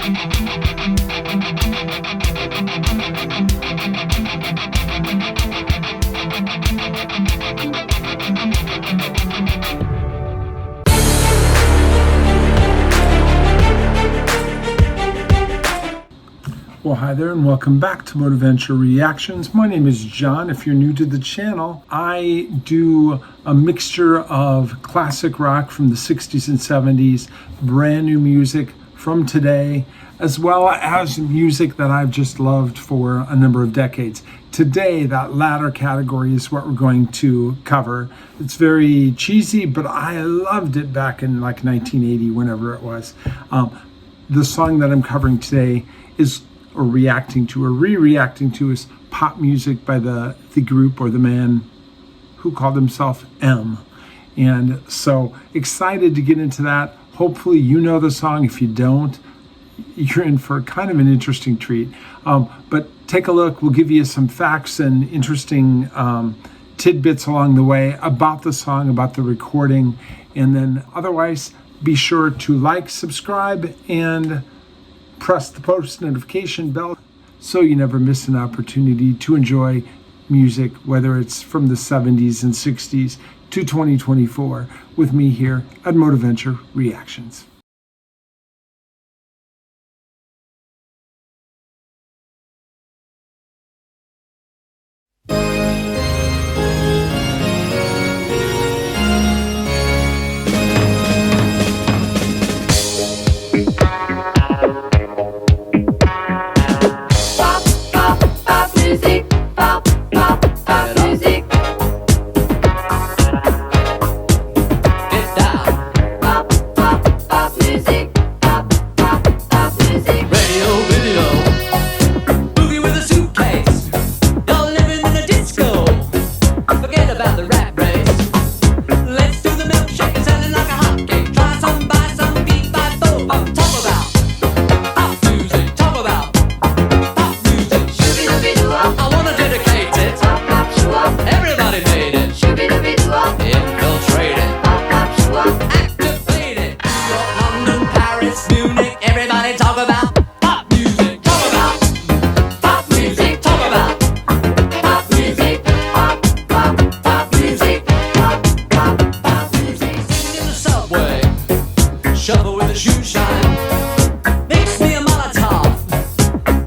Well, hi there and welcome back to Moteventure Reactions. My name is John. If you're new to the channel, I do a mixture of classic rock from the 60s and 70s, brand new music from today, as well as music that I've just loved for a number of decades. Today, that latter category is what we're going to cover. It's very cheesy, but I loved it back in like 1980, whenever it was. The song that I'm covering today is or reacting to or re-reacting to is pop music by the group or the man who called himself M. And so excited to get into that. Hopefully you know the song. If you don't, you're in for kind of an interesting treat. But take a look. We'll give you some facts and interesting tidbits along the way about the song, about the recording. And then otherwise, be sure to like, subscribe, and press the post notification bell so you never miss an opportunity to enjoy music, whether it's from the 70s and 60s to 2024, with me here at Moteventure Reactions. Shovel with a shoe shine. Makes me a Molotov.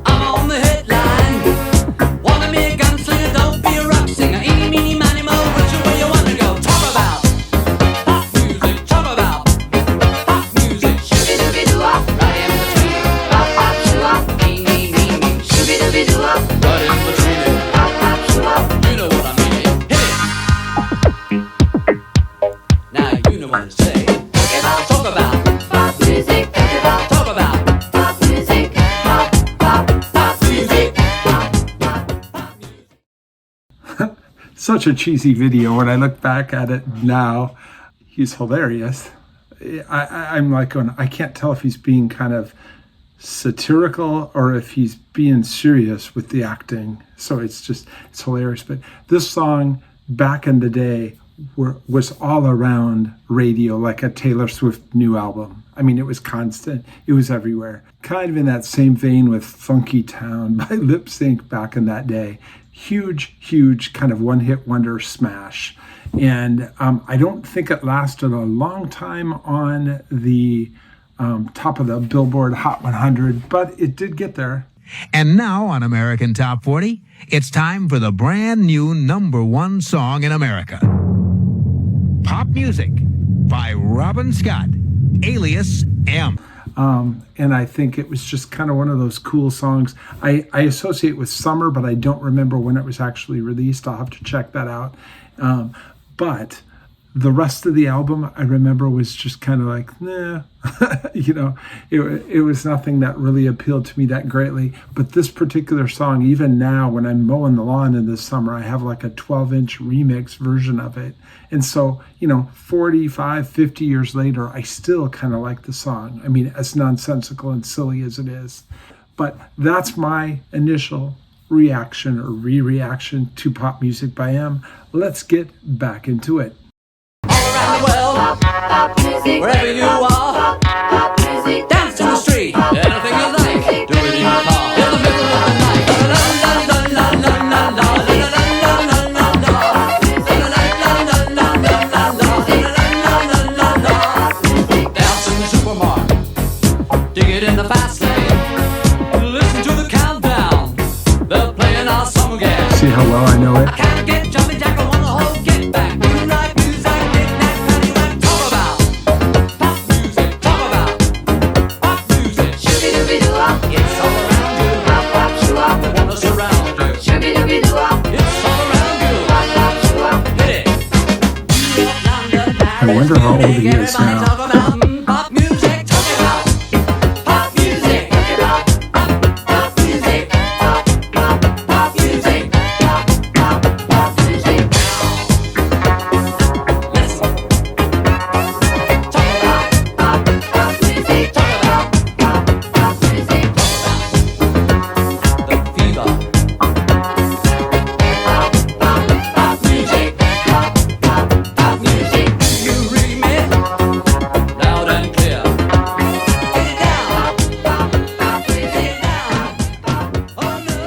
I'm on the headline. Wanna be a gunslinger, don't be a rock singer. Eeny, meeny, miny, mo, which way you wanna go? Talk about pop music. Talk about pop music. Shooby-dooby-doo-wop. Right in between it. Pop, pop, shoo-wop. Eeny, meeny, shooby-dooby-doo-wop. Right in between it. Pop, pop, shoo-wop. You know what I mean. Hit it. Now you know what to say. Talk about pop music. Talk about pop music. Pop music. Pop music. Such a cheesy video. When I look back at it now, he's hilarious. I'm like going, I can't tell if he's being kind of satirical or if he's being serious with the acting. So it's hilarious. But this song back in the day was all around radio, like a Taylor Swift new album. I mean, it was constant. It was everywhere. Kind of in that same vein with Funky Town by Lip Sync back in that day. Huge kind of one-hit wonder smash. And I don't think it lasted a long time on the top of the Billboard Hot 100, but it did get there. And now on American Top 40, it's time for the brand new #1 song in America. Pop Music by Robin Scott, alias M. And I think it was just kind of one of those cool songs. I associate with summer, but I don't remember when it was actually released. I'll have to check that out. But the rest of the album, I remember, was just kind of like, nah, you know, it was nothing that really appealed to me that greatly. But this particular song, even now when I'm mowing the lawn in the summer, I have like a 12-inch remix version of it. And so, you know, 45, 50 years later, I still kind of like the song. I mean, as nonsensical and silly as it is. But that's my initial reaction or re-reaction to Pop Music by M. Let's get back into it. Around the world, wherever you are, dance to the street, anything you like. dig it in the fast lane. Listen to the countdown, they're playing our song again. See how well I know it? I can't get jumping jack, I want the whole get back. You like music, knick-knack, paddywhack. Talk about pop music, talk about pop music. Shooby-dooby-doo-wop, it's all around you. Pop, pop, shoo-wop, they want to surround you. Shooby-dooby-doo-wop, it's all around you. Pop, pop, shoo-wop, hit it. New York, London, Paris, I wonder how old he is everybody now. talk about pop music, talk about pop music, talk about pop music, pop, pop, pop music, pop, pop, pop music. Listen, talk about pop, pop music, talk about pop, pop music, talk about the fever. Pop, pop, pop music, pop, pop, pop music. Do you read me? Loud and clear. Get it down. Pop, pop music down. Oh no. Oh no.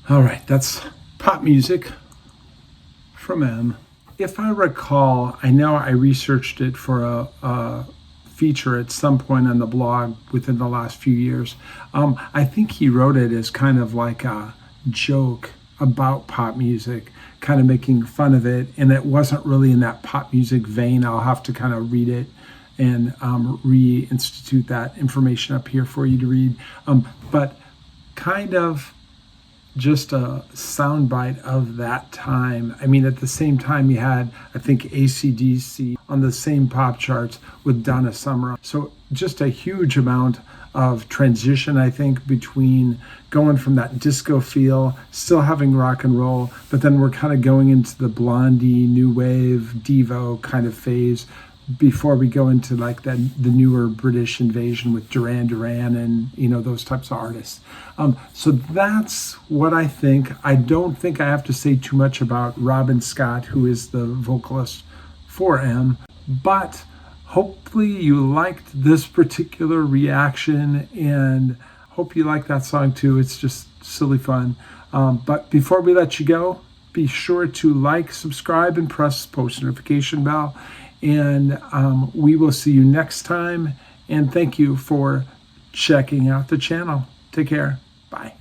All right, that's pop music from M. If I recall, I know I researched it for a feature at some point on the blog within the last few years. I think he wrote it as kind of like a joke about pop music, kind of making fun of it, and it wasn't really in that pop music vein. I'll have to kind of read it and reinstitute that information up here for you to read. But kind of just a soundbite of that time. I mean, at the same time, you had, I think, AC/DC on the same pop charts with Donna Summer. So just a huge amount of transition, I think, between going from that disco feel, still having rock and roll, but then we're kind of going into the Blondie, new wave, Devo kind of phase before we go into like the newer British invasion with Duran Duran and, you know, those types of artists. So that's what I think. I don't think I have to say too much about Robin Scott, who is the vocalist for M, but hopefully you liked this particular reaction and hope you like that song too. It's just silly fun. But before we let you go, be sure to like, subscribe, and press post notification bell. And we will see you next time. And thank you for checking out the channel. Take care. Bye.